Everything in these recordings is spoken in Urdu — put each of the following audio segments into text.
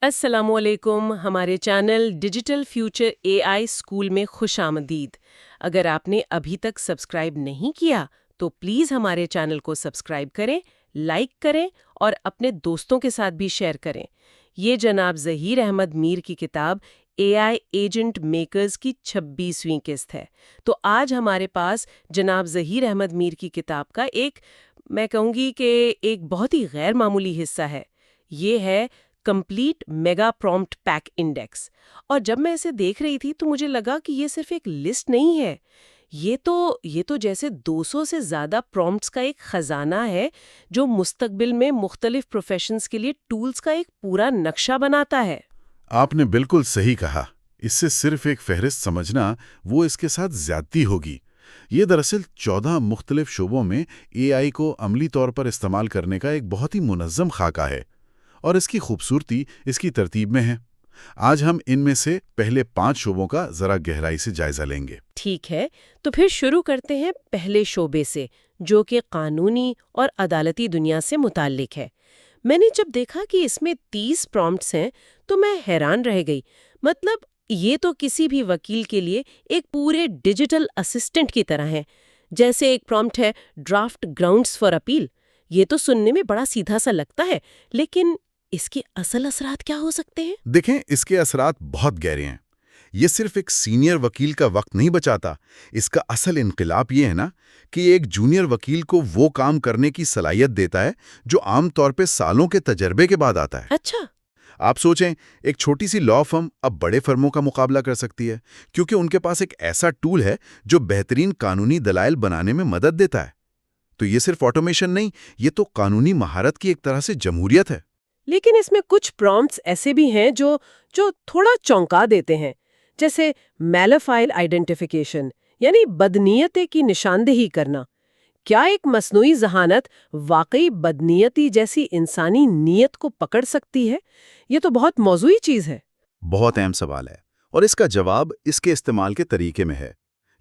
السلام علیکم، ہمارے چینل ڈیجیٹل فیوچر اے آئی اسکول میں خوش آمدید۔ اگر آپ نے ابھی تک سبسکرائب نہیں کیا تو پلیز ہمارے چینل کو سبسکرائب کریں، لائک کریں اور اپنے دوستوں کے ساتھ بھی شیئر کریں۔ یہ جناب ظہیر احمد میر کی کتاب اے آئی ایجنٹ میکرز کی 26ویں قسط ہے۔ تو آج ہمارے پاس جناب ظہیر احمد میر کی کتاب کا میں کہوں گی کہ ایک بہت ہی غیر معمولی حصہ ہے۔ یہ ہے complete mega prompt pack index. اور جب میں اسے دیکھ رہی تھی تو مجھے لگا کہ یہ صرف ایک لسٹ نہیں ہے، یہ تو جیسے 200 سے زیادہ پرومپٹس کا ایک خزانہ ہے جو مستقبل میں مختلف پروفیشنز کے لیے ٹولز کا ایک پورا نقشہ بناتا ہے۔ آپ نے بالکل صحیح کہا۔ اس سے صرف ایک فہرست سمجھنا وہ اس کے ساتھ زیادتی ہوگی۔ یہ دراصل 14 مختلف شعبوں میں اے آئی کو عملی طور پر استعمال کرنے کا ایک بہت ہی منظم خاکہ ہے، اور اس کی خوبصورتی اس کی ترتیب میں ہے۔ آج ہم ان میں سے پہلے 5 شعبوں کا ذرا گہرائی سے جائزہ لیں گے۔ ٹھیک ہے، تو پھر شروع کرتے ہیں پہلے شعبے سے، جو کہ قانونی اور عدالتی دنیا سے متعلق ہے۔ میں نے جب دیکھا کہ اس میں 30 پرومپٹس ہیں تو میں حیران رہ گئی۔ مطلب یہ تو کسی بھی وکیل کے لیے ایک پورے ڈیجیٹل اسسٹنٹ کی طرح ہے۔ جیسے ایک پرومپٹ ہے ڈرافٹ گراؤنڈز فار اپیل۔ یہ تو سننے میں بڑا سیدھا سا لگتا ہے، لیکن اس کے اصل اثرات کیا ہو سکتے ہیں؟ دیکھیں، اس کے اثرات بہت گہرے ہیں۔ یہ صرف ایک سینئر وکیل کا وقت نہیں بچاتا۔ اس کا اصل انقلاب یہ ہے کہ ایک جونیئر وکیل کو وہ کام کرنے کی صلاحیت دیتا ہے جو عام طور پہ سالوں کے تجربے کے بعد آتا ہے۔ اچھا۔ آپ سوچیں، ایک چھوٹی سی لا فرم اب بڑے فرموں کا مقابلہ کر سکتی ہے، کیونکہ ان کے پاس ایک ایسا ٹول ہے جو بہترین قانونی دلائل بنانے میں مدد دیتا ہے۔ تو یہ صرف آٹومیشن نہیں، یہ تو قانونی مہارت کی ایک طرح سے جمہوریت ہے۔ لیکن اس میں کچھ پرومپٹس ایسے بھی ہیں جو تھوڑا چونکا دیتے ہیں، جیسے میلافائل آئیڈینٹیفیکیشن، یعنی بدنیتی کی نشاندہی کرنا۔ کیا ایک مصنوعی ذہانت واقعی بدنیتی جیسی انسانی نیت کو پکڑ سکتی ہے؟ یہ تو بہت موضوعی چیز ہے۔ بہت اہم سوال ہے، اور اس کا جواب اس کے استعمال کے طریقے میں ہے۔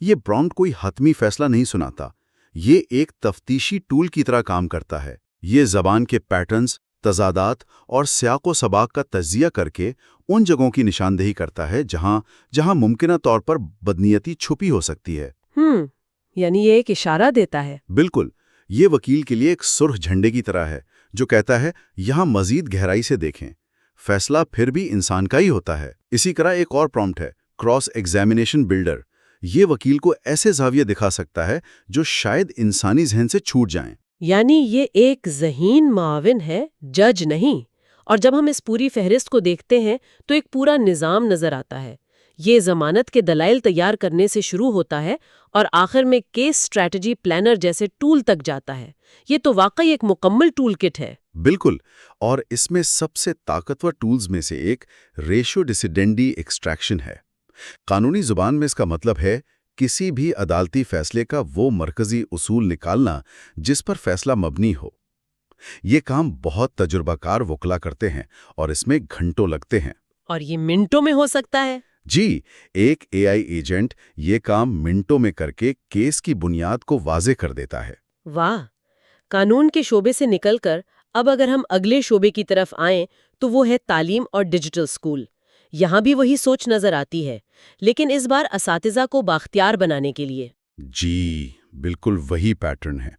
یہ پرومپٹ کوئی حتمی فیصلہ نہیں سناتا، یہ ایک تفتیشی ٹول کی طرح کام کرتا ہے۔ یہ زبان کے پیٹرنز، تضادات اور سیاق و سباق کا تجزیہ کر کے ان جگہوں کی نشاندہی کرتا ہے جہاں ممکنہ طور پر بدنیتی چھپی ہو سکتی ہے۔ یعنی یہ ایک اشارہ دیتا ہے۔ بالکل، یہ وکیل کے لیے ایک سرخ جھنڈے کی طرح ہے جو کہتا ہے یہاں مزید گہرائی سے دیکھیں۔ فیصلہ پھر بھی انسان کا ہی ہوتا ہے۔ اسی طرح ایک اور پرومپٹ ہے کراس ایگزامینیشن بلڈر۔ یہ وکیل کو ایسے زاویے دکھا سکتا ہے جو شاید انسانی ذہن سے چھوٹ جائیں۔ یعنی یہ ایک ذہین معاون ہے، جج نہیں۔ اور جب ہم اس پوری فہرست کو دیکھتے ہیں تو ایک پورا نظام نظر آتا ہے۔ یہ ضمانت کے دلائل تیار کرنے سے شروع ہوتا ہے اور آخر میں کیس اسٹریٹجی پلانر جیسے ٹول تک جاتا ہے۔ یہ تو واقعی ایک مکمل ٹول کٹ ہے۔ بالکل، اور اس میں سب سے طاقتور ٹولز میں سے ایک ریشو ڈیسیڈنڈی ایکسٹریکشن ہے۔ قانونی زبان میں اس کا مطلب ہے کسی بھی عدالتی فیصلے کا وہ مرکزی اصول نکالنا جس پر فیصلہ مبنی ہو۔ یہ کام بہت تجربہ کار وکلا کرتے ہیں اور اس میں گھنٹوں لگتے ہیں۔ اور یہ منٹوں میں ہو سکتا ہے؟ جی، ایک اے آئی ایجنٹ یہ کام منٹوں میں کر کے کیس کی بنیاد کو واضح کر دیتا ہے۔ واہ! قانون کے شعبے سے نکل کر اب اگر ہم اگلے شعبے کی طرف آئیں تو وہ ہے تعلیم اور ڈیجیٹل اسکول۔ یہاں بھی وہی سوچ نظر آتی ہے، لیکن اس بار اساتذہ کو بااختیار بنانے کے لیے۔ جی، بالکل وہی پیٹرن ہے۔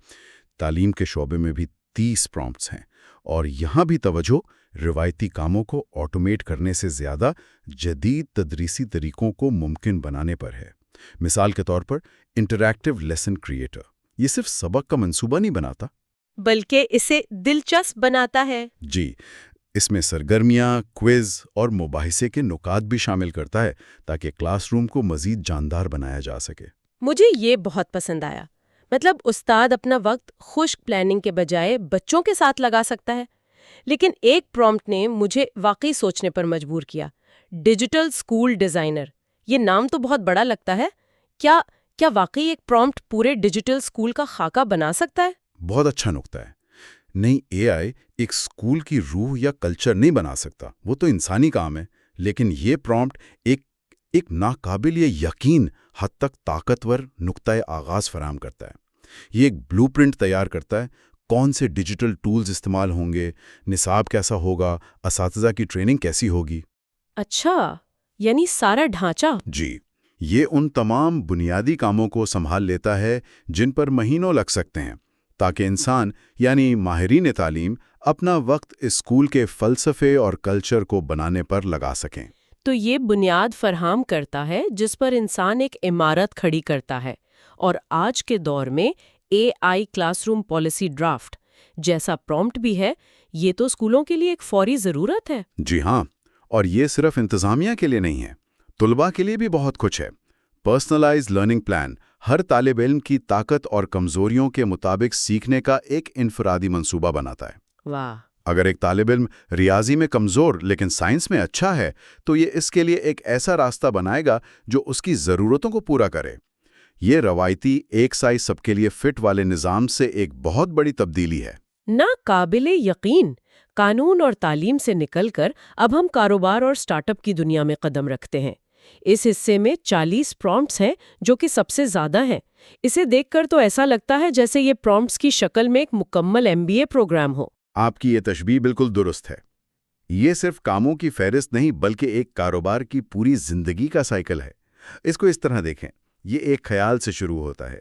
تعلیم کے شعبے میں بھی 30 پرومپٹس ہیں، اور یہاں بھی توجہ روایتی کاموں کو آٹومیٹ کرنے سے زیادہ جدید تدریسی طریقوں کو ممکن بنانے پر ہے۔ مثال کے طور پر انٹریکٹیو لیسن کریٹر، یہ صرف سبق کا منصوبہ نہیں بناتا بلکہ اسے دلچسپ بناتا ہے۔ جی، اس میں سرگرمیاں، کوئز اور مباحثے کے نکات بھی شامل کرتا ہے تاکہ کلاس روم کو مزید جاندار بنایا جا سکے۔ مجھے یہ بہت پسند آیا۔ مطلب استاد اپنا وقت خشک پلاننگ کے بجائے بچوں کے ساتھ لگا سکتا ہے۔ لیکن ایک پرومپٹ نے مجھے واقعی سوچنے پر مجبور کیا، ڈیجیٹل اسکول ڈیزائنر۔ یہ نام تو بہت بڑا لگتا ہے۔ کیا واقعی ایک پرومپٹ پورے ڈیجیٹل اسکول کا خاکہ بنا سکتا ہے؟ بہت اچھا نکتہ ہے۔ نہیں، اے آئی ایک اسکول کی روح یا کلچر نہیں بنا سکتا، وہ تو انسانی کام ہے۔ لیکن یہ پرومپٹ ایک ناقابل یقین حد تک طاقتور نقطۂ آغاز فراہم کرتا ہے۔ یہ ایک بلو پرنٹ تیار کرتا ہے، کون سے ڈیجیٹل ٹولز استعمال ہوں گے، نصاب کیسا ہوگا، اساتذہ کی ٹریننگ کیسی ہوگی۔ اچھا، یعنی سارا ڈھانچہ۔ جی، یہ ان تمام بنیادی کاموں کو سنبھال لیتا ہے جن پر مہینوں لگ سکتے ہیں، تاکہ انسان یعنی ماہرین تعلیم اپنا وقت اسکول کے فلسفے اور کلچر کو بنانے پر لگا سکیں۔ تو یہ بنیاد فراہم کرتا ہے جس پر انسان ایک عمارت کھڑی کرتا ہے، اور آج کے دور میں اے آئی کلاس روم پالیسی ڈرافٹ جیسا پرومپٹ بھی ہے، یہ تو اسکولوں کے لیے ایک فوری ضرورت ہے۔ جی ہاں، اور یہ صرف انتظامیہ کے لیے نہیں ہے، طلباء کے لیے بھی بہت کچھ ہے۔ پرسنلائز لرننگ پلان ہر طالب علم کی طاقت اور کمزوریوں کے مطابق سیکھنے کا ایک انفرادی منصوبہ بناتا ہے۔ واہ! اگر ایک طالب علم ریاضی میں کمزور لیکن سائنس میں اچھا ہے تو یہ اس کے لیے ایک ایسا راستہ بنائے گا جو اس کی ضرورتوں کو پورا کرے۔ یہ روایتی ایک سائز سب کے لیے فٹ والے نظام سے ایک بہت بڑی تبدیلی ہے۔ ناقابل یقین! قانون اور تعلیم سے نکل کر اب ہم کاروبار اور سٹارٹ اپ کی دنیا میں قدم رکھتے ہیں۔ اس حصے میں 40 پرومپٹس ہیں جو کہ سب سے زیادہ ہیں۔ اسے دیکھ کر تو ایسا لگتا ہے جیسے یہ پرومپٹس کی شکل میں ایک مکمل MBA پروگرام ہو۔ آپ کی یہ تشبیہ بالکل درست ہے۔ یہ صرف کاموں کی فہرست نہیں بلکہ ایک کاروبار کی پوری زندگی کا سائیکل ہے۔ اس کو اس طرح دیکھیں، یہ ایک خیال سے شروع ہوتا ہے۔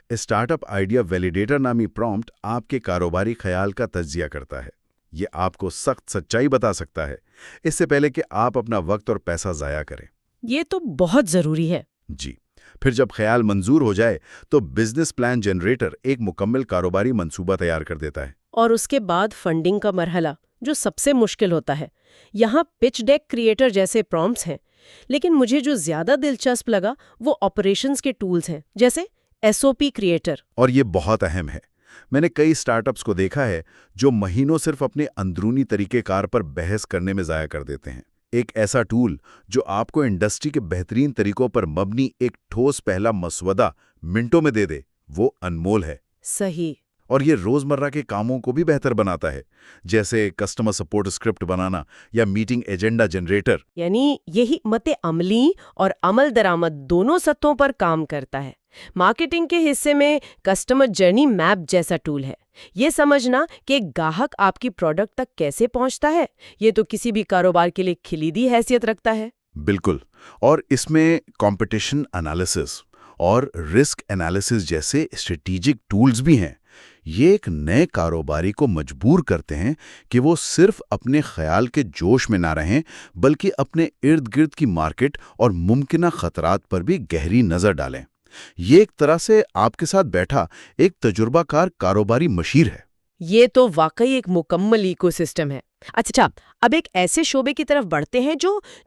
اسٹارٹ اپ آئیڈیا ویلیڈیٹر نامی پرومپٹ آپ کے کاروباری خیال کا تجزیہ کرتا ہے۔ یہ آپ کو سخت سچائی بتا سکتا ہے، اس سے پہلے کہ آپ اپنا وقت اور پیسہ ضائع کریں۔ یہ تو بہت ضروری ہے۔ جی، پھر جب خیال منظور ہو جائے تو بزنس پلان جنریٹر ایک مکمل کاروباری منصوبہ تیار کر دیتا ہے۔ اور اس کے بعد فنڈنگ کا مرحلہ، جو سب سے مشکل ہوتا ہے۔ یہاں پچ ڈیک کریٹر جیسے پرومپٹس ہیں، لیکن مجھے جو زیادہ دلچسپ لگا وہ آپریشنز کے ٹولز ہیں، جیسے SOP کریٹر۔ اور یہ بہت اہم ہے۔ میں نے کئی سٹارٹ اپس کو دیکھا ہے جو مہینوں صرف اپنے اندرونی طریقہ کار پر بحث کرنے میں ضائع کر دیتے ہیں۔ ایک ایسا ٹول جو آپ کو انڈسٹری کے بہترین طریقوں پر مبنی ایک ٹھوس پہلا مسودہ منٹوں میں دے دے، وہ انمول ہے۔ صحیح۔ اور یہ روزمرہ کے کاموں کو بھی بہتر بناتا ہے، جیسے کسٹمر سپورٹ اسکرپٹ بنانا یا میٹنگ ایجنڈا جنریٹر۔ یعنی یہی حکمت عملی اور عمل درآمد دونوں سطحوں پر کام کرتا ہے۔ مارکیٹنگ کے حصے میں کسٹمر جرنی میپ جیسا ٹول ہے۔ یہ سمجھنا کہ ایک گاہک آپ کی پروڈکٹ تک کیسے پہنچتا ہے، یہ تو کسی بھی کاروبار کے لیے کلیدی حیثیت رکھتا ہے۔ بالکل، اور اس میں کمپٹیشن انالیسس اور رسک انالیسس جیسے اسٹریٹجک ٹولز بھی ہیں۔ یہ ایک نئے کاروباری کو مجبور کرتے ہیں کہ وہ صرف اپنے خیال کے جوش میں نہ رہیں بلکہ اپنے ارد گرد کی مارکیٹ اور ممکنہ خطرات پر بھی گہری نظر ڈالیں۔ یہ ایک طرح سے آپ کے ساتھ بیٹھا ایک تجربہ کار کاروباری مشیر ہے۔ یہ تو واقعی ایک مکمل ایکو سسٹم ہے۔ اچھا، اب ایک ایسے شعبے کی طرف بڑھتے ہیں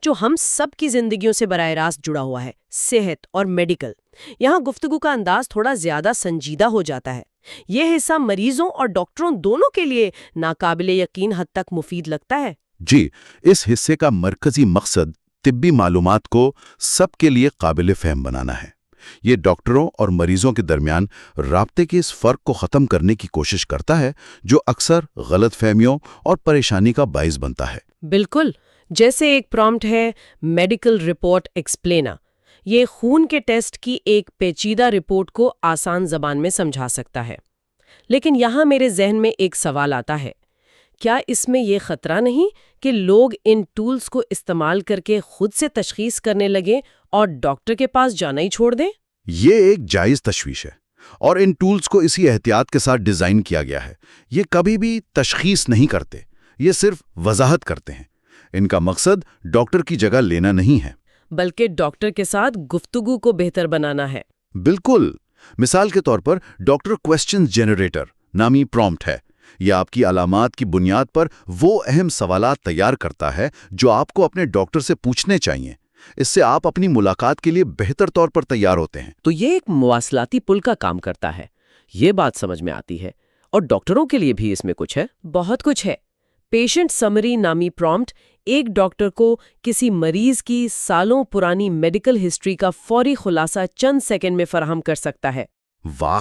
جو ہم سب کی زندگیوں سے براہ راست جڑا ہوا ہے، صحت اور میڈیکل۔ یہاں گفتگو کا انداز تھوڑا زیادہ سنجیدہ ہو جاتا ہے۔ یہ حصہ مریضوں اور ڈاکٹروں دونوں کے لیے ناقابل یقین حد تک مفید لگتا ہے۔ جی، اس حصے کا مرکزی مقصد طبی معلومات کو سب کے لیے قابل فہم بنانا ہے۔ یہ ڈاکٹروں اور مریضوں کے درمیان رابطے کے اس فرق کو ختم کرنے کی کوشش کرتا ہے جو اکثر غلط فہمیوں اور پریشانی کا باعث بنتا ہے۔ بالکل، جیسے ایک پرومپٹ ہے میڈیکل رپورٹ ایکسپلینا۔ یہ خون کے ٹیسٹ کی ایک پیچیدہ رپورٹ کو آسان زبان میں سمجھا سکتا ہے۔ لیکن یہاں میرے ذہن میں ایک سوال آتا ہے، کیا اس میں یہ خطرہ نہیں کہ لوگ ان ٹولز کو استعمال کر کے خود سے تشخیص کرنے لگیں اور ڈاکٹر کے پاس جانا ہی چھوڑ دیں؟ یہ ایک جائز تشویش ہے، اور ان ٹولز کو اسی احتیاط کے ساتھ ڈیزائن کیا گیا ہے۔ یہ کبھی بھی تشخیص نہیں کرتے، یہ صرف وضاحت کرتے ہیں۔ ان کا مقصد ڈاکٹر کی جگہ لینا نہیں ہے، بلکہ ڈاکٹر کے ساتھ گفتگو کو بہتر بنانا ہے۔ بالکل۔ مثال کے طور پر ڈاکٹر کوسچن جنریٹر نامی پرومپٹ ہے۔ یہ آپ کی علامات کی بنیاد پر وہ اہم سوالات تیار کرتا ہے جو آپ کو اپنے ڈاکٹر سے پوچھنے چاہیے۔ اس سے آپ اپنی ملاقات کے لیے بہتر طور پر تیار ہوتے ہیں۔ تو یہ ایک مواصلاتی پل کا کام کرتا ہے، یہ بات سمجھ میں آتی ہے۔ اور ڈاکٹروں کے لیے بھی اس میں کچھ ہے؟ بہت کچھ ہے۔ پیشنٹ سمری نامی پرومپٹ ایک ڈاکٹر کو کسی مریض کی سالوں پرانی میڈیکل ہسٹری کا فوری خلاصہ چند سیکنڈ میں فراہم کر سکتا ہے۔ واہ،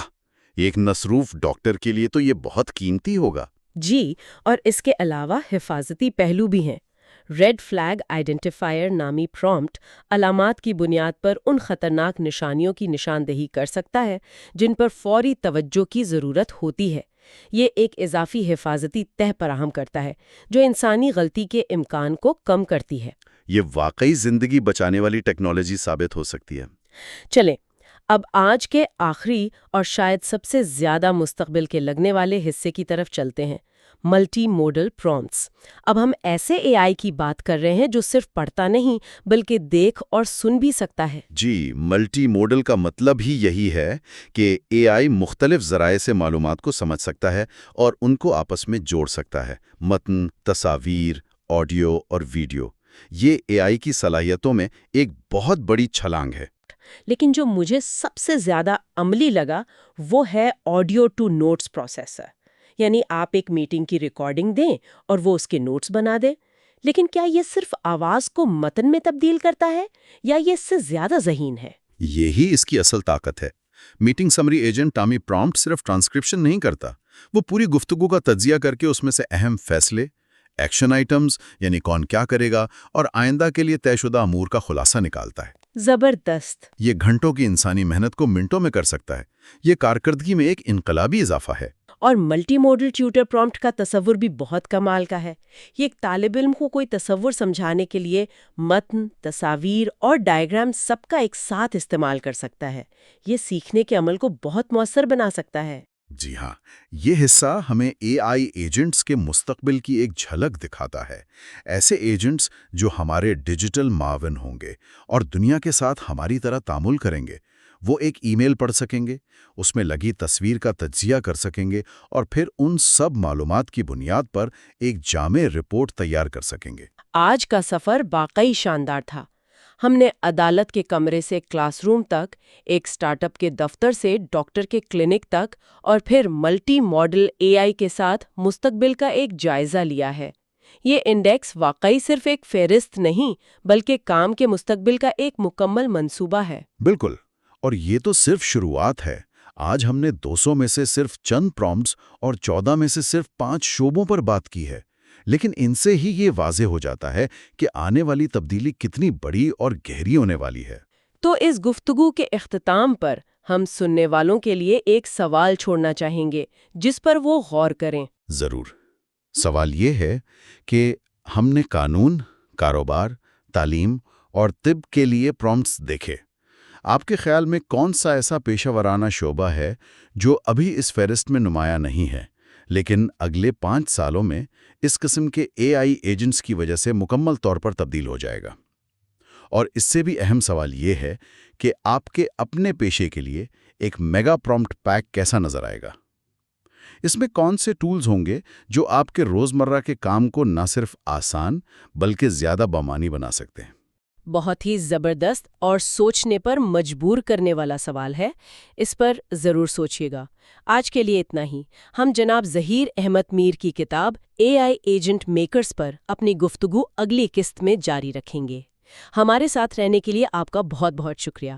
ایک مصروف ڈاکٹر کے لیے تو یہ بہت قیمتی ہوگا۔ جی، اور اس کے علاوہ حفاظتی پہلو بھی ہیں۔ ریڈ فلیگ آئیڈینٹیفائر نامی پرومپٹ علامات کی بنیاد پر ان خطرناک نشانیوں کی نشاندہی کر سکتا ہے جن پر فوری توجہ کی ضرورت ہوتی ہے۔ یہ ایک اضافی حفاظتی تہ فراہم کرتا ہے جو انسانی غلطی کے امکان کو کم کرتی ہے۔ یہ واقعی زندگی بچانے والی ٹیکنالوجی ثابت ہو سکتی ہے۔ چلیں اب آج کے آخری اور شاید سب سے زیادہ مستقبل کے لگنے والے حصے کی طرف چلتے ہیں، ملٹی موڈل پرومپٹس۔ اب ہم ایسے اے آئی کی بات کر رہے ہیں جو صرف پڑھتا نہیں بلکہ دیکھ اور سن بھی سکتا ہے۔ جی، ملٹی موڈل کا مطلب ہی یہی ہے کہ اے آئی مختلف ذرائع سے معلومات کو سمجھ سکتا ہے اور ان کو آپس میں جوڑ سکتا ہے۔ متن، تصاویر، آڈیو اور ویڈیو، یہ اے آئی کی صلاحیتوں میں ایک بہت بڑی چھلانگ ہے۔ لیکن جو مجھے سب سے زیادہ عملی لگا وہ ہے آڈیو ٹو نوٹس پروسیسر، یعنی آپ ایک میٹنگ کی ریکارڈنگ دیں اور وہ اس کے نوٹس بنا دے۔ لیکن کیا یہ صرف آواز کو متن میں تبدیل کرتا ہے یا یہ اس سے زیادہ ذہین ہے؟ یہی اس کی اصل طاقت ہے۔ Meeting summary agent Tommy prompt صرف ٹرانسکرپشن نہیں کرتا، وہ پوری گفتگو کا تجزیہ کر کے اس میں سے اہم فیصلے، ایکشن آئٹمز یعنی کون کیا کرے گا اور آئندہ کے لیے طے شدہ امور کا خلاصہ نکالتا ہے۔ زبردست۔ یہ گھنٹوں کی انسانی محنت کو منٹوں میں کر سکتا ہے۔ یہ کارکردگی میں ایک انقلابی اضافہ ہے۔ اور ملٹی موڈل ٹیوٹر پرومپٹ کا تصور بھی بہت کمال کا ہے۔ یہ ایک طالب علم کو کوئی تصور سمجھانے کے لیے متن، تصاویر اور ڈائیگرام سب کا ایک ساتھ استعمال کر سکتا ہے۔ یہ سیکھنے کے عمل کو بہت مؤثر بنا سکتا ہے۔ جی ہاں، یہ حصہ ہمیں اے آئی ایجنٹس کے مستقبل کی ایک جھلک دکھاتا ہے۔ ایسے ایجنٹس جو ہمارے ڈیجیٹل معاون ہوں گے اور دنیا کے ساتھ ہماری طرح تعامل کریں گے۔ وہ ایک ای میل پڑھ سکیں گے، اس میں لگی تصویر کا تجزیہ کر سکیں گے اور پھر ان سب معلومات کی بنیاد پر ایک جامع رپورٹ تیار کر سکیں گے۔ آج کا سفر واقعی شاندار تھا۔ ہم نے عدالت کے کمرے سے کلاس روم تک، ایک سٹارٹ اپ کے دفتر سے ڈاکٹر کے کلینک تک، اور پھر ملٹی ماڈل اے آئی کے ساتھ مستقبل کا ایک جائزہ لیا ہے۔ یہ انڈیکس واقعی صرف ایک فہرست نہیں بلکہ کام کے مستقبل کا ایک مکمل منصوبہ ہے۔ بالکل، اور یہ تو صرف شروعات ہے۔ آج ہم نے 200 میں سے صرف چند پرومپٹس اور 14 میں سے صرف 5 شعبوں پر بات کی ہے، لیکن ان سے ہی یہ واضح ہو جاتا ہے کہ آنے والی تبدیلی کتنی بڑی اور گہری ہونے والی ہے۔ تو اس گفتگو کے اختتام پر ہم سننے والوں کے لیے ایک سوال چھوڑنا چاہیں گے جس پر وہ غور کریں۔ ضرور۔ سوال یہ ہے کہ ہم نے قانون، کاروبار، تعلیم اور طب کے لیے پرومپٹس دیکھے۔ آپ کے خیال میں کون سا ایسا پیشہ ورانہ شعبہ ہے جو ابھی اس فہرست میں نمایاں نہیں ہے، لیکن اگلے 5 سالوں میں اس قسم کے اے آئی ایجنٹس کی وجہ سے مکمل طور پر تبدیل ہو جائے گا؟ اور اس سے بھی اہم سوال یہ ہے کہ آپ کے اپنے پیشے کے لیے ایک میگا پرومپٹ پیک کیسا نظر آئے گا؟ اس میں کون سے ٹولز ہوں گے جو آپ کے روزمرہ کے کام کو نہ صرف آسان بلکہ زیادہ بامانی بنا سکتے ہیں؟ بہت ہی زبردست اور سوچنے پر مجبور کرنے والا سوال ہے۔ اس پر ضرور سوچیے گا۔ آج کے لیے اتنا ہی۔ ہم جناب ظہیر احمد میر کی کتاب اے آئی ایجنٹ میکرز پر اپنی گفتگو اگلی قسط میں جاری رکھیں گے۔ ہمارے ساتھ رہنے کے لیے آپ کا بہت بہت شکریہ۔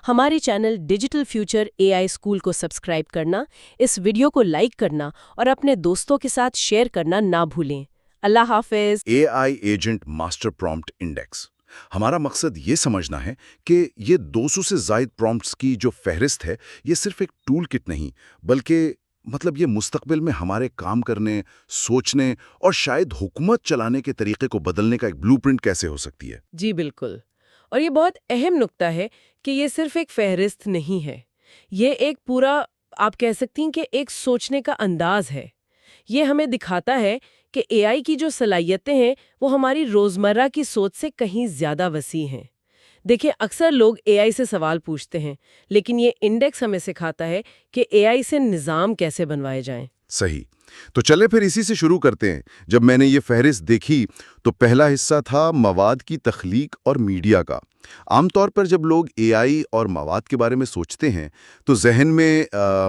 ہمارے چینل ڈیجیٹل فیوچر اے آئی اسکول کو سبسکرائب کرنا، اس ویڈیو کو لائک کرنا اور اپنے دوستوں کے ساتھ شیئر کرنا نہ بھولیں۔ اللہ حافظ۔ اے آئی ایجنٹ ماسٹر پرومپٹ انڈیکس۔ ہمارا مقصد یہ سمجھنا ہے کہ یہ 200 سے زائد پرومپٹس کی جو فہرست ہے، یہ صرف ایک ٹول کٹ نہیں، بلکہ یہ مستقبل میں ہمارے کام کرنے، سوچنے اور شاید حکومت چلانے کے طریقے کو بدلنے کا ایک بلو پرنٹ کیسے ہو سکتی ہے۔ جی بالکل، اور یہ بہت اہم نکتہ ہے کہ یہ صرف ایک فہرست نہیں ہے، یہ ایک پورا، آپ کہہ سکتی ہیں کہ ایک سوچنے کا انداز ہے۔ یہ ہمیں دکھاتا ہے کہ اے آئی کی جو صلاحیتیں ہیں وہ ہماری روزمرہ کی سوچ سے کہیں زیادہ وسیع ہیں۔ دیکھیں، اکثر لوگ اے آئی سے سوال پوچھتے ہیں، لیکن یہ انڈیکس ہمیں سکھاتا ہے کہ اے آئی سے نظام کیسے بنوائے جائیں۔ صحیح، تو چلے پھر اسی سے شروع کرتے ہیں۔ جب میں نے یہ فہرست دیکھی تو پہلا حصہ تھا مواد کی تخلیق اور میڈیا کا۔ عام طور پر جب لوگ اے آئی اور مواد کے بارے میں سوچتے ہیں تو ذہن میں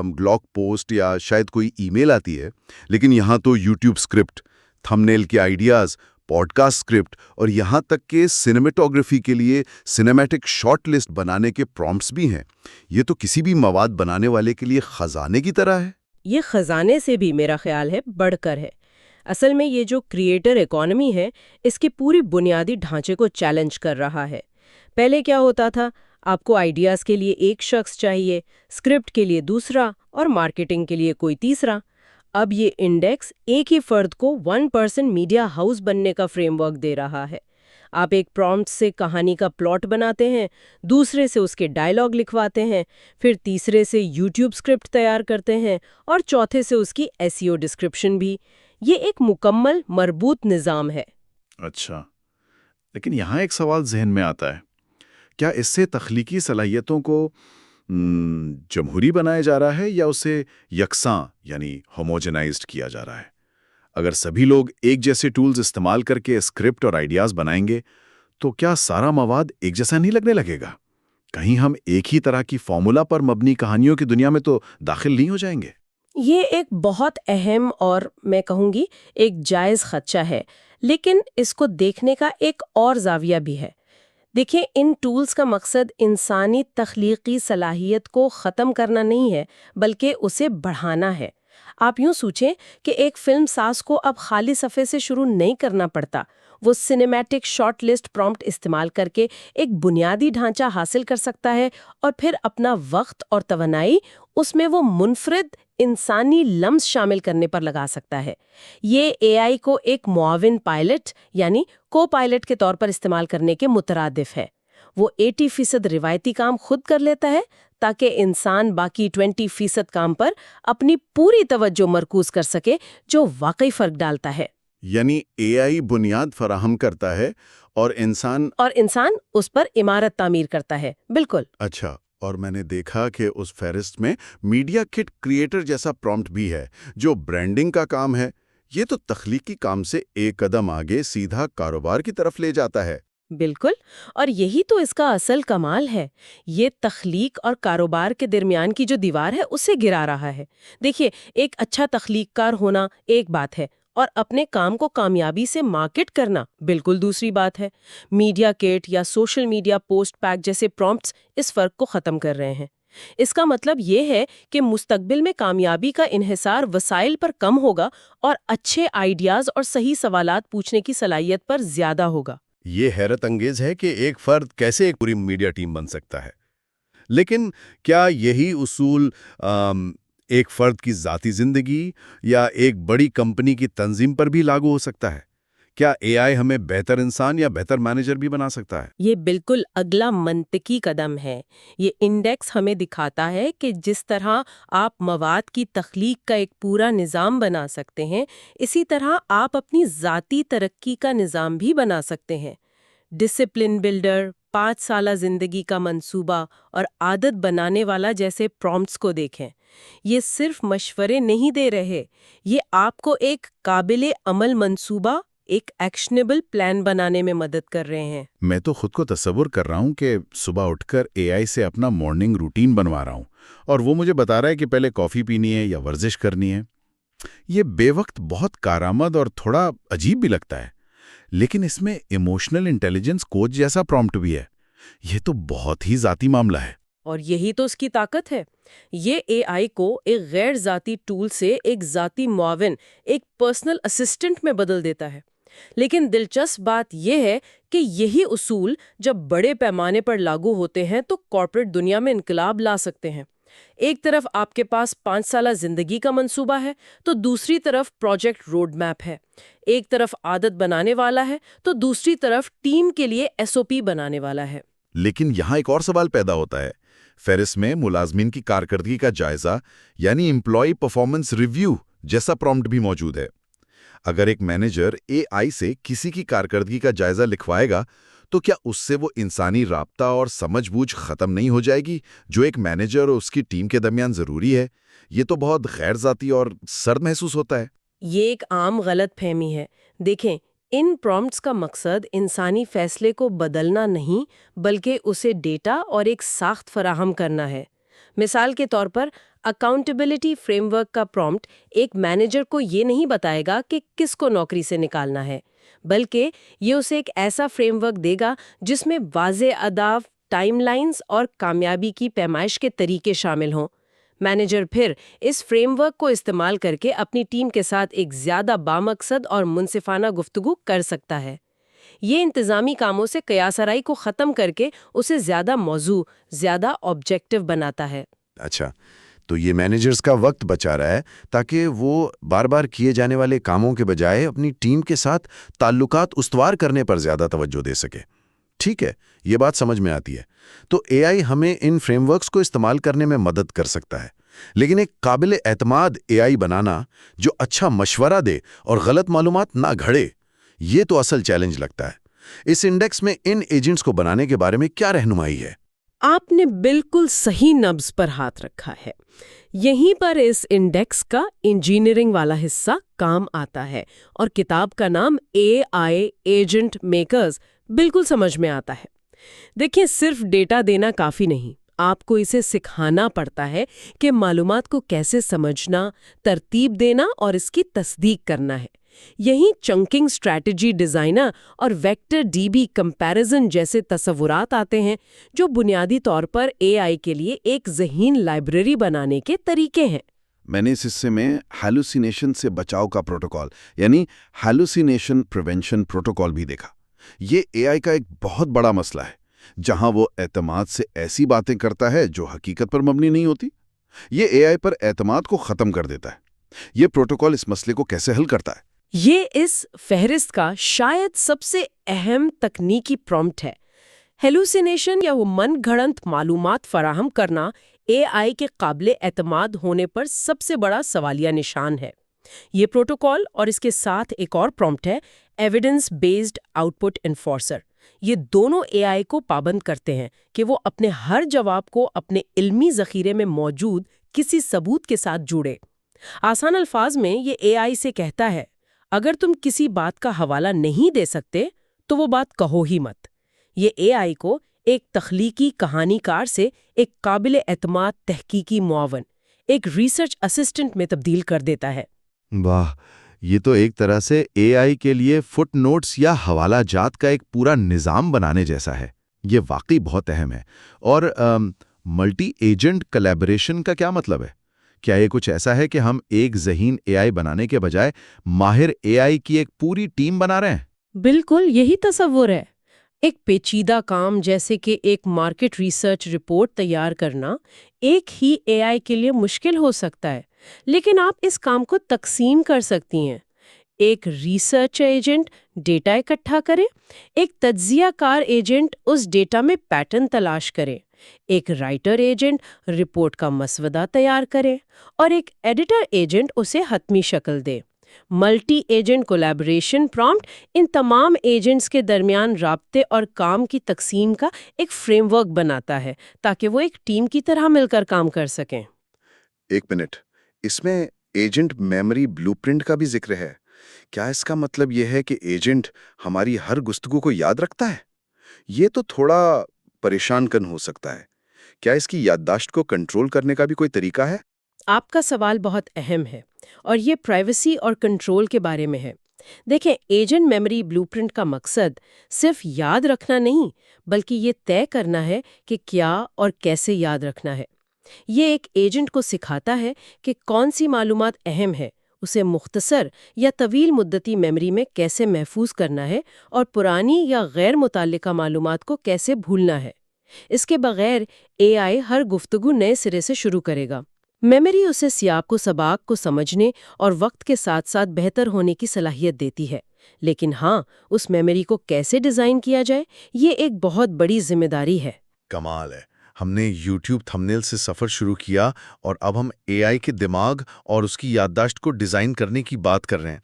بلاگ پوسٹ یا شاید کوئی ای میل آتی ہے، لیکن یہاں تو یوٹیوب اسکرپٹ، تھمبنیل کے آئیڈیاز، پوڈ کاسٹ اسکرپٹ اور یہاں تک کہ سینیمیٹوگرافی کے لیے سینیمیٹک شارٹ لسٹ بنانے کے پرومپٹس بھی ہیں۔ یہ تو کسی بھی مواد بنانے والے کے لیے خزانے کی طرح ہے۔ یہ خزانے سے بھی میرا خیال ہے بڑھ کر ہے۔ اصل میں یہ جو کریٹر ایکانومی ہے اس کے پوری بنیادی ڈھانچے کو چیلنج کر رہا ہے۔ پہلے کیا ہوتا تھا؟ آپ کو آئیڈیاز کے لیے ایک شخص چاہیے، اسکرپٹ کے لیے دوسرا اور مارکیٹنگ کے لیے کوئی تیسرا۔ اب یہ انڈیکس ایک ہی فرد کو 1 پرسن میڈیا ہاؤس بننے کا فریم ورک دے رہا ہے۔ آپ ایک پرومپٹ سے کہانی کا پلاٹ بناتے ہیں، دوسرے سے اس کے ڈائلاگ لکھواتے ہیں، پھر تیسرے سے یوٹیوب اسکرپٹ تیار کرتے ہیں اور چوتھے سے اس کی ایسیو ڈسکرپشن بھی۔ یہ ایک مکمل مربوط نظام ہے۔ اچھا، لیکن یہاں ایک سوال ذہن میں آتا ہے، کیا اس سے تخلیقی صلاحیتوں کو جمہوری بنایا جا رہا ہے یا اسے یکساں یعنی ہوموجنائزڈ کیا جا رہا ہے؟ اگر سبھی لوگ ایک جیسے ٹولز استعمال کر کے اسکرپٹ اور آئیڈیاز بنائیں گے تو کیا سارا مواد ایک جیسا نہیں لگنے لگے گا؟ کہیں ہم ایک ہی طرح کی فارمولا پر مبنی کہانیوں کی دنیا میں تو داخل نہیں ہو جائیں گے؟ یہ ایک بہت اہم اور میں کہوں گی ایک جائز خدشہ ہے، لیکن اس کو دیکھنے کا ایک اور زاویہ بھی ہے۔ دیکھیں، ان ٹولز کا مقصد انسانی تخلیقی صلاحیت کو ختم کرنا نہیں ہے، بلکہ اسے بڑھانا ہے۔ آپ یوں سوچیں کہ ایک فلم ساز کو اب خالی صفحے سے شروع نہیں کرنا پڑتا۔ وہ سنیمیٹک شارٹ لسٹ پرومپٹ استعمال کر کے ایک بنیادی ڈھانچہ حاصل کر سکتا ہے اور پھر اپنا وقت اور توانائی اس میں وہ منفرد انسانی لمس شامل کرنے پر لگا سکتا ہے۔ یہ اے آئی کو ایک معاون پائلٹ یعنی کو پائلٹ کے طور پر استعمال کرنے کے مترادف ہے۔ وہ 80% روایتی کام خود کر لیتا ہے تاکہ انسان باقی 20% کام پر اپنی پوری توجہ مرکوز کر سکے، جو واقعی فرق ڈالتا ہے۔ یعنی اے آئی بنیاد فراہم کرتا ہے اور انسان اس پر عمارت تعمیر کرتا ہے۔ بالکل۔ اچھا، اور میں نے دیکھا کہ اس فہرست میں میڈیا کٹ کریٹر جیسا پرومپٹ بھی ہے جو برانڈنگ کا کام ہے۔ یہ تو تخلیقی کام سے ایک قدم آگے سیدھا کاروبار کی طرف لے جاتا ہے۔ بالکل، اور یہی تو اس کا اصل کمال ہے۔ یہ تخلیق اور کاروبار کے درمیان کی جو دیوار ہے اسے گرا رہا ہے۔ دیکھیے، ایک اچھا تخلیق کار ہونا ایک بات ہے اور اپنے کام کو کامیابی سے مارکیٹ کرنا بالکل دوسری بات ہے۔ میڈیا کٹ یا سوشل میڈیا پوسٹ پیک جیسے پرومپٹس اس فرق کو ختم کر رہے ہیں۔ اس کا مطلب یہ ہے کہ مستقبل میں کامیابی کا انحصار وسائل پر کم ہوگا اور اچھے آئیڈیاز اور صحیح سوالات پوچھنے کی صلاحیت پر زیادہ ہوگا۔ یہ حیرت انگیز ہے کہ ایک فرد کیسے ایک پوری میڈیا ٹیم بن سکتا ہے۔ لیکن کیا یہی اصول ایک فرد کی ذاتی زندگی یا ایک بڑی کمپنی کی تنظیم پر بھی لاگو ہو سکتا ہے؟ کیا اے آئی ہمیں بہتر انسان یا بہتر مینیجر بھی بنا سکتا ہے؟ یہ بالکل اگلا منطقی قدم ہے۔ یہ انڈیکس ہمیں دکھاتا ہے کہ جس طرح آپ مواد کی تخلیق کا ایک پورا نظام بنا سکتے ہیں، اسی طرح آپ اپنی ذاتی ترقی کا نظام بھی بنا سکتے ہیں۔ ڈسپلن بلڈر، 5 سالہ زندگی کا منصوبہ اور عادت بنانے والا جیسے پرومپٹس کو دیکھیں۔ یہ صرف مشورے نہیں دے رہے، یہ آپ کو ایک قابل عمل منصوبہ، ایک ایکشنیبل پلان بنانے میں مدد کر رہے ہیں۔ میں تو خود کو تصور کر رہا ہوں کہ صبح اٹھ کر اے آئی سے اپنا مارننگ روٹین بنوا رہا ہوں اور وہ مجھے بتا رہا ہے کہ پہلے کافی پینی ہے یا ورزش کرنی ہے۔ یہ بے وقت بہت کارآمد اور تھوڑا عجیب بھی لگتا ہے، لیکن اس میں ایموشنل انٹیلیجنس کوچ جیسا پرومپٹ بھی ہے۔ یہ تو بہت ہی ذاتی معاملہ ہے۔ اور یہی تو اس کی طاقت ہے۔ یہ اے آئی کو ایک غیر ذاتی ٹول سے ایک ذاتی معاون، ایک پرسنل اسسٹنٹ میں بدل دیتا ہے۔ لیکن دلچسپ بات یہ ہے کہ یہی اصول جب بڑے پیمانے پر لاگو ہوتے ہیں تو کارپوریٹ دنیا میں انقلاب لا سکتے ہیں۔ ایک طرف آپ کے پاس 5 سالہ زندگی کا منصوبہ ہے تو دوسری طرف پروجیکٹ روڈ میپ ہے۔ ایک طرف عادت بنانے والا ہے تو دوسری طرف ٹیم کے لیے SOP بنانے والا ہے۔ لیکن یہاں ایک اور سوال پیدا ہوتا ہے۔ فہرست میں ملازمین کی کارکردگی کا جائزہ یعنی امپلائی پرفارمنس ریویو جیسا پرومپٹ بھی موجود ہے۔ اگر ایک مینیجر اے آئی سے کسی کی کارکردگی کا جائزہ لکھوائے گا تو کیا اس سے وہ انسانی رابطہ اور سمجھ بوجھ ختم نہیں ہو جائے گی جو ایک مینیجر اور اس کی ٹیم کے درمیان ضروری ہے؟ یہ تو بہت غیر ذاتی اور سرد محسوس ہوتا ہے۔ یہ ایک عام غلط فہمی ہے۔ دیکھیں، ان پرومپٹس کا مقصد انسانی فیصلے کو بدلنا نہیں، بلکہ اسے ڈیٹا اور ایک ساخت فراہم کرنا ہے۔ مثال کے طور پر اکاؤنٹیبلٹی فریم ورک کا پرومپٹ ایک مینیجر کو یہ نہیں بتائے گا کہ کس کو نوکری سے نکالنا ہے، بلکہ یہ اسے ایک ایسا فریم ورک دے گا جس میں واضح اہداف، ٹائم لائنز اور کامیابی کی پیمائش کے طریقے شامل ہوں۔ مینیجر پھر اس فریم ورک کو استعمال کر کے اپنی ٹیم کے ساتھ ایک زیادہ بامقصد اور منصفانہ گفتگو کر سکتا ہے۔ یہ انتظامی کاموں سے قیاس آرائی کو ختم کر کے اسے زیادہ موزوں، زیادہ آبجیکٹو بناتا ہے۔ اچھا، تو یہ مینیجرز کا وقت بچا رہا ہے تاکہ وہ بار بار کیے جانے والے کاموں کے بجائے اپنی ٹیم کے ساتھ تعلقات استوار کرنے پر زیادہ توجہ دے سکے۔ ٹھیک ہے، یہ بات سمجھ میں آتی ہے۔ تو اے آئی ہمیں ان فریم ورکس کو استعمال کرنے میں مدد کر سکتا ہے، لیکن ایک قابل اعتماد اے آئی بنانا جو اچھا مشورہ دے اور غلط معلومات نہ گھڑے، یہ تو اصل چیلنج لگتا ہے۔ اس انڈیکس میں ان ایجنٹس کو بنانے کے بارے میں کیا رہنمائی ہے؟ آپ نے بالکل صحیح نبض پر ہاتھ رکھا ہے۔ یہیں پر اس انڈیکس کا انجینئرنگ والا حصہ کام آتا ہے، اور کتاب کا نام اے آئی ایجنٹ میکرز بالکل سمجھ میں آتا ہے۔ دیکھیں، صرف ڈیٹا دینا کافی نہیں، آپ کو اسے سکھانا پڑتا ہے کہ معلومات کو کیسے سمجھنا، ترتیب دینا اور اس کی تصدیق کرنا ہے۔ یہیں چنکنگ اسٹریٹجی ڈیزائنر اور ویکٹر ڈی بی کمپیریزن جیسے تصورات آتے ہیں، جو بنیادی طور پر اے آئی کے لیے ایک ذہین لائبریری بنانے کے طریقے ہیں۔ میں نے اس حصے میں ہیلوسینیشن سے بچاؤ کا پروٹوکول یعنی ہیلوسینیشن پریونشن پروٹوکول بھی دیکھا۔ یہ اے آئی کا ایک بہت بڑا مسئلہ ہے، جہاں وہ اعتماد سے ایسی باتیں کرتا ہے جو حقیقت پر مبنی نہیں ہوتی۔ یہ اے آئی پر اعتماد کو ختم کر دیتا ہے۔ یہ پروٹوکول اس مسئلے کو کیسے حل کرتا ہے؟ یہ اس فہرست کا شاید سب سے اہم تکنیکی پرومپٹ ہے۔ ہیلوسینیشن یا وہ من گھڑنت معلومات فراہم کرنا اے آئی کے قابل اعتماد ہونے پر سب سے بڑا سوالیہ نشان ہے۔ یہ پروٹوکول اور اس کے ساتھ ایک اور پرومپٹ ہے، evidence based out put enforcer. یہ دونوں اے آئی کو پابند کرتے ہیں کہ وہ اپنے ہر جواب کو اپنے علمی ذخیرے میں موجود کسی ثبوت کے ساتھ جوڑے۔ آسان الفاظ میں یہ اے آئی سے کہتا ہے، اگر تم کسی بات کا حوالہ نہیں دے سکتے تو وہ بات کہو ہی مت۔ یہ اے آئی کو ایک تخلیقی کہانی کار سے ایک قابل اعتماد تحقیقی معاون، ایک ریسرچ اسسٹنٹ میں تبدیل کر دیتا ہے۔ واہ، یہ تو ایک طرح سے اے آئی کے لیے فٹ نوٹس یا حوالہ جات کا ایک پورا نظام بنانے جیسا ہے۔ یہ واقعی بہت اہم ہے۔ اور ملٹی ایجنٹ کلیبریشن کا کیا مطلب ہے؟ کیا یہ کچھ ایسا ہے کہ ہم ایک ذہین اے آئی بنانے کے بجائے ماہر اے آئی کی ایک پوری ٹیم بنا رہے ہیں؟ بالکل یہی تصور ہے۔ ایک پیچیدہ کام جیسے کہ ایک مارکیٹ ریسرچ رپورٹ تیار کرنا ایک ہی اے آئی کے لیے مشکل ہو سکتا ہے، لیکن آپ اس کام کو تقسیم کر سکتی ہیں۔ ایک ریسرچ ایجنٹ ڈیٹا اکٹھا کرے، ایک تجزیہ کار ایجنٹ اس ڈیٹا میں پیٹرن تلاش کرے، ایک رائٹر ایجنٹ رپورٹ کا مسودہ تیار کرے، اور ایک ایڈیٹر ایجنٹ اسے حتمی شکل دے۔ ملٹی ایجنٹ کولیبریشن پرومپٹ ان تمام ایجنٹس کے درمیان رابطے اور کام کی تقسیم کا ایک فریم ورک بناتا ہے تاکہ وہ ایک ٹیم کی طرح مل کر کام کر سکیں۔ ایک منٹ، اس میں ایجنٹ میموری بلو پرنٹ کا بھی ذکر ہے۔ کیا اس کا مطلب یہ ہے کہ ایجنٹ ہماری ہر گفتگو کو یاد رکھتا ہے؟ یہ تو تھوڑا پریشان کن ہو سکتا ہے۔ کیا اس کی یادداشت کو کنٹرول کرنے کا بھی کوئی طریقہ ہے؟ آپ کا سوال بہت اہم ہے، اور یہ پرائیویسی اور کنٹرول کے بارے میں ہے۔ دیکھیں، ایجنٹ میموری بلو پرنٹ کا مقصد صرف یاد رکھنا نہیں، بلکہ یہ طے کرنا ہے کہ کیا اور کیسے یاد رکھنا ہے۔ یہ ایک ایجنٹ کو سکھاتا ہے کہ کون سی معلومات اہم ہے، اسے مختصر یا طویل مدتی میموری میں کیسے محفوظ کرنا ہے، اور پرانی یا غیر متعلقہ معلومات کو کیسے بھولنا ہے۔ اس کے بغیر اے آئی ہر گفتگو نئے سرے سے شروع کرے گا۔ میموری اسے سیاق و سباق کو سمجھنے اور وقت کے ساتھ ساتھ بہتر ہونے کی صلاحیت دیتی ہے، لیکن ہاں، اس میموری کو کیسے ڈیزائن کیا جائے، یہ ایک بہت بڑی ذمہ داری ہے۔ کمال ہے، ہم نے یوٹیوب تھمبنیل سے سفر شروع کیا اور اب ہم اے آئی کے دماغ اور اس کی یادداشت کو ڈیزائن کرنے کی بات کر رہے ہیں۔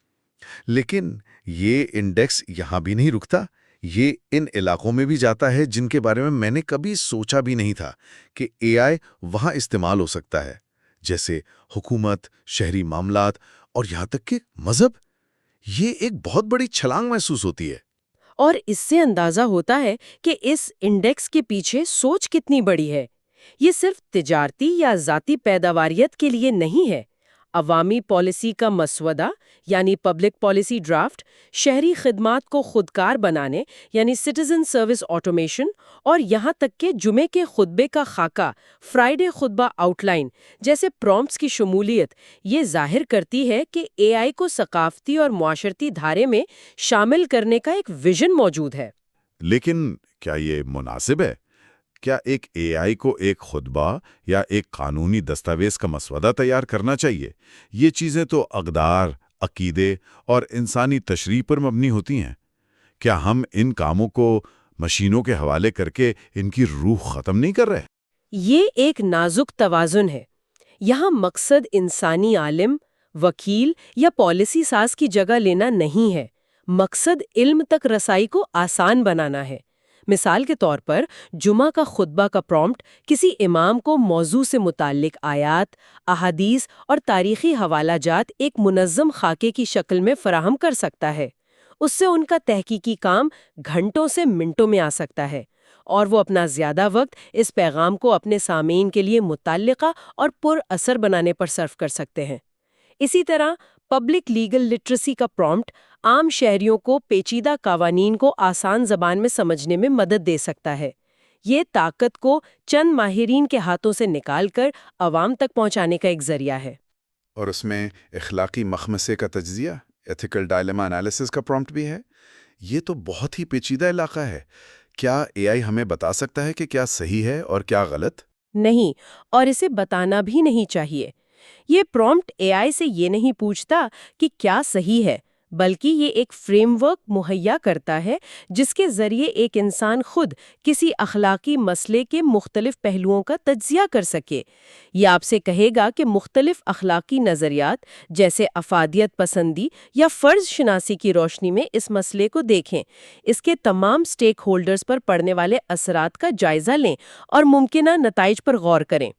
لیکن یہ انڈیکس یہاں بھی نہیں رکتا، یہ ان علاقوں میں بھی جاتا ہے جن کے بارے میں نے کبھی سوچا بھی نہیں تھا کہ اے آئی وہاں استعمال ہو سکتا ہے، جیسے حکومت، شہری معاملات اور یہاں تک کہ مذہب۔ یہ ایک بہت بڑی چھلانگ محسوس ہوتی ہے۔ اور اس سے اندازہ ہوتا ہے کہ اس انڈیکس کے پیچھے سوچ کتنی بڑی ہے۔ یہ صرف تجارتی یا ذاتی پیداواریت کے لیے نہیں ہے۔ عوامی پالیسی کا مسودہ یعنی پبلک پالیسی ڈرافٹ، شہری خدمات کو خودکار بنانے یعنی سٹیزن سروس آٹومیشن، اور یہاں تک کہ جمعے کے خطبے کا خاکہ، فرائیڈے خطبہ آؤٹ لائن جیسے پرومپٹس کی شمولیت، یہ ظاہر کرتی ہے کہ اے آئی کو ثقافتی اور معاشرتی دھارے میں شامل کرنے کا ایک ویژن موجود ہے۔ لیکن کیا یہ مناسب ہے؟ کیا ایک اے آئی کو ایک خطبہ یا ایک قانونی دستاویز کا مسودہ تیار کرنا چاہیے؟ یہ چیزیں تو اقدار، عقیدے اور انسانی تشریح پر مبنی ہوتی ہیں۔ کیا ہم ان کاموں کو مشینوں کے حوالے کر کے ان کی روح ختم نہیں کر رہے؟ یہ ایک نازک توازن ہے۔ یہاں مقصد انسانی عالم، وکیل یا پالیسی ساز کی جگہ لینا نہیں ہے، مقصد علم تک رسائی کو آسان بنانا ہے۔ مثال کے طور پر جمعہ کا خطبہ کا پرومپٹ کسی امام کو موضوع سے متعلق آیات، احادیث اور تاریخی حوالہ جات ایک منظم خاکے کی شکل میں فراہم کر سکتا ہے۔ اس سے ان کا تحقیقی کام گھنٹوں سے منٹوں میں آ سکتا ہے، اور وہ اپنا زیادہ وقت اس پیغام کو اپنے سامعین کے لیے متعلقہ اور پر اثر بنانے پر صرف کر سکتے ہیں۔ اسی طرح پبلک لیگل لٹریسی کا پرومپٹ عام شہریوں کو پیچیدہ قوانین کو آسان زبان میں سمجھنے میں مدد دے سکتا ہے۔ یہ طاقت کو چند ماہرین کے ہاتھوں سے نکال کر عوام تک پہنچانے کا ایک ذریعہ ہے۔ اور اس میں اخلاقی مخمصے کا تجزیہ، ایتھیکل ڈائلیما انالیسس کا پرومپٹ بھی ہے۔ یہ تو بہت ہی پیچیدہ علاقہ ہے۔ کیا اے آئی ہمیں بتا سکتا ہے کہ کیا صحیح ہے اور کیا غلط؟ نہیں، اور اسے بتانا بھی نہیں چاہیے۔ یہ پرومپٹ اے آئی سے یہ نہیں پوچھتا کہ کیا صحیح ہے، بلکہ یہ ایک فریم ورک مہیا کرتا ہے جس کے ذریعے ایک انسان خود کسی اخلاقی مسئلے کے مختلف پہلوؤں کا تجزیہ کر سکے۔ یہ آپ سے کہے گا کہ مختلف اخلاقی نظریات جیسے افادیت پسندی یا فرض شناسی کی روشنی میں اس مسئلے کو دیکھیں، اس کے تمام سٹیک ہولڈرز پر پڑنے والے اثرات کا جائزہ لیں اور ممکنہ نتائج پر غور کریں۔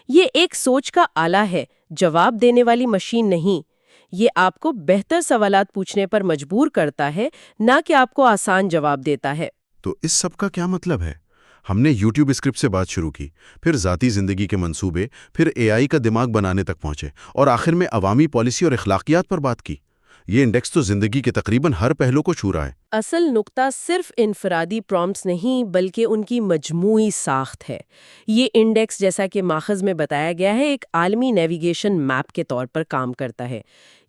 یہ ایک سوچ کا آلہ ہے، جواب دینے والی مشین نہیں۔ یہ آپ کو بہتر سوالات پوچھنے پر مجبور کرتا ہے، نہ کہ آپ کو آسان جواب دیتا ہے۔ تو اس سب کا کیا مطلب ہے؟ ہم نے یوٹیوب اسکرپٹ سے بات شروع کی، پھر ذاتی زندگی کے منصوبے، پھر اے آئی کا دماغ بنانے تک پہنچے، اور آخر میں عوامی پالیسی اور اخلاقیات پر بات کی۔ یہ انڈیکس تو زندگی کے تقریباً ہر پہلو کو چھو رہا ہے۔ اصل نقطہ صرف انفرادی پرومپٹس نہیں بلکہ ان کی مجموعی ساخت ہے۔ یہ انڈیکس، جیسا کہ ماخذ میں بتایا گیا ہے، ایک عالمی نیویگیشن میپ کے طور پر کام کرتا ہے۔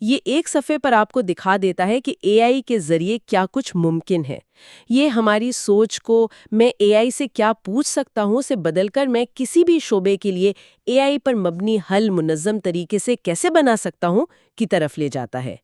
یہ ایک صفحے پر آپ کو دکھا دیتا ہے کہ اے آئی کے ذریعے کیا کچھ ممکن ہے۔ یہ ہماری سوچ کو میں اے آئی سے کیا پوچھ سکتا ہوں سے بدل کر میں کسی بھی شعبے کے لیے اے آئی پر مبنی حل منظم طریقے سے کیسے بنا سکتا ہوں کی طرف لے جاتا ہے۔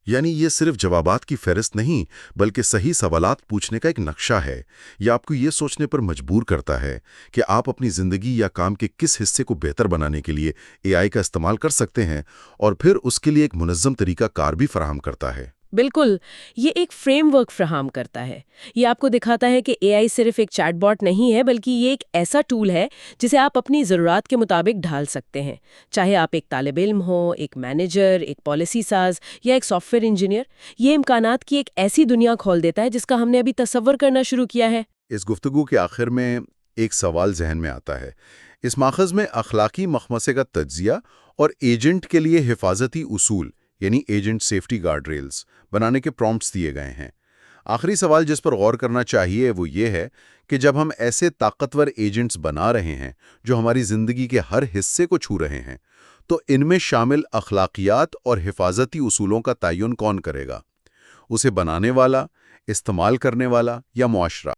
یعنی یہ صرف جوابات کی فہرست نہیں بلکہ صحیح سوالات پوچھنے کا ایک نقشہ ہے۔ یہ آپ کو یہ سوچنے پر مجبور کرتا ہے کہ آپ اپنی زندگی یا کام کے کس حصے کو بہتر بنانے کے لیے اے آئی کا استعمال کر سکتے ہیں، اور پھر اس کے لیے ایک منظم طریقہ کار بھی فراہم کرتا ہے۔ بالکل، یہ ایک فریم ورک فراہم کرتا ہے۔ یہ آپ کو دکھاتا ہے کہ اے آئی صرف ایک چیٹ باٹ نہیں ہے، بلکہ یہ ایک ایسا ٹول ہے جسے آپ اپنی ضرورات کے مطابق ڈھال سکتے ہیں۔ چاہے آپ ایک طالب علم ہو، ایک مینیجر، ایک پالیسی ساز یا ایک سافٹ ویئر انجینئر، یہ امکانات کی ایک ایسی دنیا کھول دیتا ہے جس کا ہم نے ابھی تصور کرنا شروع کیا ہے۔ اس گفتگو کے آخر میں ایک سوال ذہن میں آتا ہے۔ اس ماخذ میں اخلاقی مخمصے کا تجزیہ اور ایجنٹ کے لیے حفاظتی اصول یعنی ایجنٹ سیفٹی گارڈ ریلز بنانے کے پرومپٹس دیے گئے ہیں۔ آخری سوال جس پر غور کرنا چاہیے وہ یہ ہے کہ جب ہم ایسے طاقتور ایجنٹس بنا رہے ہیں جو ہماری زندگی کے ہر حصے کو چھو رہے ہیں، تو ان میں شامل اخلاقیات اور حفاظتی اصولوں کا تعین کون کرے گا؟ اسے بنانے والا، استعمال کرنے والا یا معاشرہ؟